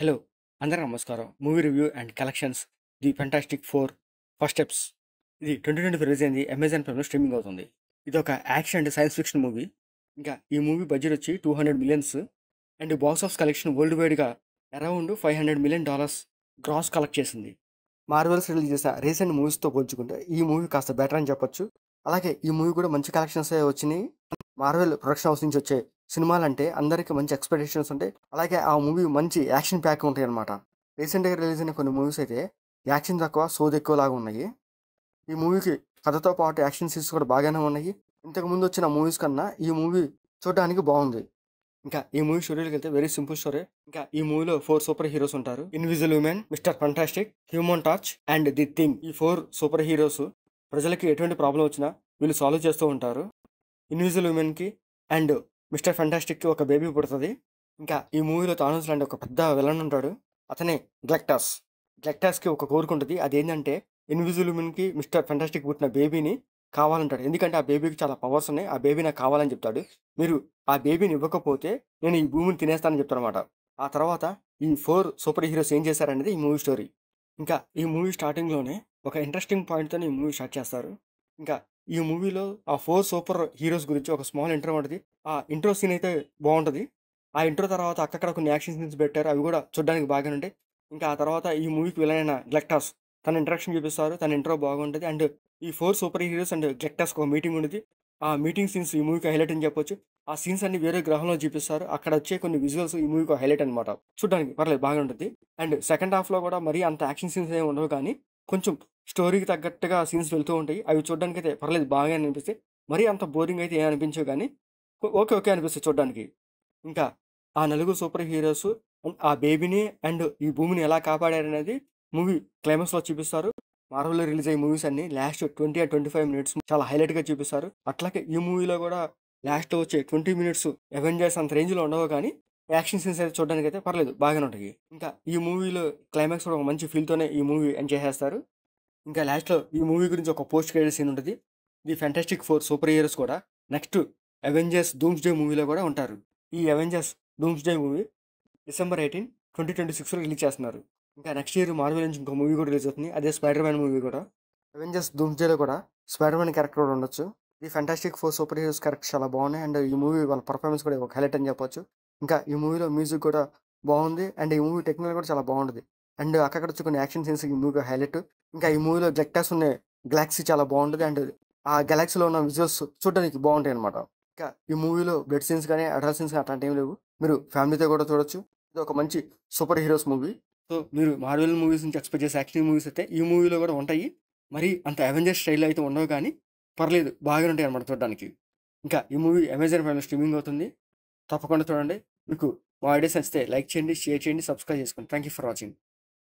Hello! అందరికి నమస్కారం. Movie review and collections 'the fantastic four first steps' ఇది 2024 release అయింది. అమెజాన్ ప్రైమ్‌లో స్ట్రీమింగ్ అవుతుంది. ఇదొక action and science fiction movie. ఇంకా ఈ మూవీ బడ్జెట్ వచ్చి $200 millions and box office collection world వైడ్‌గా అరౌండ్ $500 మిలియన్ గ్రాస్ కలెక్ట్ చేసింది. మార్వెల్స్ రిలీజ్ చేసిన రీసెంట్ మూవీస్‌తో పోల్చుకుంటే ఈ మూవీ కాస్త బెటర్ అని చెప్పొచ్చు. అలాగే ఈ మూవీ కూడా మంచి కలెక్షన్సే వచ్చినాయి. మార్వెల్ ప్రొడక్షన్ హౌస్ నుంచి వచ్చే సినిమాలంటే అందరికి మంచి ఎక్స్‌పెక్టేషన్స్ ఉంటాయి. అలాగే ఆ మూవీ మంచి యాక్షన్ ప్యాక్ ఉంటాయన్నమాట. రీసెంట్‌గా రిలీజ్ అయిన కొన్ని మూవీస్ అయితే యాక్షన్ తక్కువ, సోది ఎక్కువలాగా ఉన్నాయి. ఈ మూవీకి కథతో పాటు యాక్షన్ సీన్స్ కూడా బాగానే ఉన్నాయి. ఇంతకుముందు వచ్చిన మూవీస్ కన్నా ఈ మూవీ చూడడానికి బాగుంది. ఇంకా ఈ మూవీ స్టోరీలోకి వెళ్తే వెరీ సింపుల్ స్టోరీ. ఇంకా ఈ మూవీలో 4 సూపర్ హీరోస్ ఉంటారు. Invisible women, mister fantastic, human torch and the thing. ఈ 4 సూపర్ హీరోస్ ప్రజలకి ఎటువంటి ప్రాబ్లం వచ్చినా వీళ్ళు సాల్వ్ చేస్తూ ఉంటారు. ఇన్విజిబుల్ ఉమెన్‌కి అండ్ మిస్టర్ ఫంటాస్టిక్‌కి ఒక బేబీ పుడతది. ఇంకా ఈ మూవీలో థానోస్ లాంటి ఒక పెద్ద విలన్ ఉంటాడు. అతనే గ్లెక్టాస్. గ్లెక్టాస్‌కి ఒక కోరిక ఉంటది. అదేంటంటే ఇన్విజిబుల్ ఉమెన్‌కి మిస్టర్ ఫంటాస్టిక్ పుట్టిన బేబీని కావాలంటాడు. ఎందుకంటే ఆ బేబీకి చాలా పవర్స్ ఉన్నాయి. ఆ బేబీ నాకు కావాలని చెప్తాడు. మీరు ఆ బేబీని ఇవ్వకపోతే నేను ఈ భూమిని తినేస్తానని చెప్తాడనమాట. ఆ తర్వాత ఈ 4 సూపర్ హీరోస్ ఏం చేశారనేది ఈ మూవీ స్టోరీ. ఇంకా ఈ మూవీ స్టార్టింగ్‌లోనే ఒక ఇంట్రెస్టింగ్ పాయింట్‌తోని ఈ మూవీ స్టార్ట్ చేస్తారు. ఇంకా ఈ మూవీలో ఆ 4 సూపర్ హీరోస్ గురించి ఒక స్మాల్ ఇంట్రో ఉంటది. ఆ ఇంట్రో సీన్ అయితే బావుంటది. ఆ ఇంట్రో తర్వాత అక్కడక్కడ కొన్ని యాక్షన్ సీన్స్ పెట్టారు. అవి కూడా చూడ్డానికి బాగానే ఉంటాయి. ఇంకా ఆ తర్వాత ఈ మూవీకి విలన్ అయిన గ్లెక్టాస్ తన ఇంట్రడక్షన్ చూపిస్తారు. తన ఇంట్రో బాగుంటది. అండ్ ఈ 4 సూపర్ హీరోస్ అండ్ గ్లెక్టాస్‌కి ఒక మీటింగ్ ఉండిద్ది. ఆ మీటింగ్ సీన్స్ ఈ మూవీకి హైలైట్ అని చెప్పొచ్చు. ఆ సీన్స్ అన్ని వేరే గ్రహంలో చూపిస్తారు. అక్కడ వచ్చే కొన్ని విజువల్స్ ఈ మూవీకి ఒక హైలైట్ అనమాట. చూడ్డానికి పర్లేదు బాగానే ఉంటది. అండ్ సెకండ్ హాఫ్‌లో కూడా మరీ అంత యాక్షన్ సీన్స్ ఏమి ఉండవు కానీ కొంచెం స్టోరీకి తగ్గట్టుగా సీన్స్ వెళ్తూ ఉంటాయి. అవి చూడ్డానికైతే పర్లేదు బాగానే అనిపిస్తాయి. మరీ అంత బోరింగ్ అయితే ఏమి అనిపించవు కానీ ఓకే. ఓకే అనిపిస్తాయి చూడ్డానికి. ఇంకా ఆ నలుగురు సూపర్ హీరోస్ ఆ బేబీని అండ్ ఈ భూమిని ఎలా కాపాడారనేది మూవీ క్లైమాక్స్‌లో చూపిస్తారు. మార్వెల్‌లో రిలీజ్ అయ్యే మూవీస్ అన్నీ లాస్ట్ 20 ఆర్ 25 మినిట్స్ చాలా హైలైట్‌గా చూపిస్తారు. అట్లాగే ఈ మూవీలో కూడా లాస్ట్‌లో వచ్చే 20 మినిట్స్ అవెంజర్స్ అంత రేంజ్‌లో ఉండవు కానీ యాక్షన్ సీన్స్ అయితే చూడడానికైతే పర్లేదు బాగానే ఉంటాయి. ఇంకా ఈ మూవీలో క్లైమాక్స్ కూడా ఒక మంచి ఫీల్‌తోనే ఈ మూవీ ఎండ్ చేసేస్తారు. ఇంకా లాస్ట్‌లో ఈ మూవీ గురించి ఒక పోస్ట్ క్రెడిట్ సీన్ ఉంటది. ది ఫెంటాస్టిక్ 4 సూపర్ హీరోస్ కూడా నెక్స్ట్ అవెంజర్స్ డూమ్స్‌డే మూవీలో కూడా ఉంటారు. ఈ అవెంజర్స్ డూమ్స్‌డే మూవీ డిసెంబర్ 18, 2026లో రిలీజ్ చేస్తున్నారు. ఇంకా నెక్స్ట్ ఇయర్ మార్వెల్ నుంచి ఇంకో మూవీ కూడా రిలీజ్ అవుతుంది. అదే స్పైడర్ మ్యాన్ మూవీ కూడా. అవెంజర్స్ డూమ్స్‌డేలో కూడా స్పైడర్ మ్యాన్ క్యారెక్టర్ కూడా ఉండొచ్చు. ఈ ఫెంటాస్టిక్ 4 సూపర్ హీరోస్ క్యారెక్టర్స్ చాలా బాగున్నాయి. అండ్ ఈ మూవీ వాళ్ళ పర్ఫార్మెన్స్ కూడా ఒక హైలైట్ అని చెప్పొచ్చు. ఇంకా ఈ మూవీలో మ్యూజిక్ కూడా బాగుంది. అండ్ ఈ మూవీ టెక్నికల్ కూడా చాలా బాగుంటది. అండ్ అక్కడక్కడ వచ్చే కొన్ని యాక్షన్ సీన్స్ ఈ మూవీకి హైలైట్. ఇంకా ఈ మూవీలో గ్లెక్టాస్ ఉన్న గెలాక్సీ చాలా బాగుంటది. అండ్ ఆ గెలాక్సీలో ఉన్న విజువల్స్ చూడడానికి బాగుంటాయి అనమాట. ఇంకా ఈ మూవీలో బ్లడ్ సీన్స్ కానీ అడల్ట్ సీన్స్ కానీ అట్లాంటివి ఏం లేవు. మీరు ఫ్యామిలీతో కూడా చూడొచ్చు. ఇది ఒక మంచి సూపర్ హీరోస్ మూవీ. సో మీరు మార్వెల్ మూవీస్ నుంచి ఎక్స్పెక్ట్ చేసే యాక్షన్ మూవీస్ అయితే ఈ మూవీలో కూడా ఉంటాయి. మరి అంత అవెంజర్స్ స్టైల్‌లో అయితే ఉండవు కానీ పర్లేదు బాగానే ఉంటాయి అన్నమాట చూడడానికి. ఇంకా ఈ మూవీ అమెజాన్ ప్రైమ్‌లో స్ట్రీమింగ్ అవుతుంది. తప్పకుండా చూడండి. మీకు మా ఐడియాస్ నచ్చితే లైక్ చేయండి, షేర్ చేయండి, సబ్స్క్రైబ్ చేసుకోండి. Thank you for watching.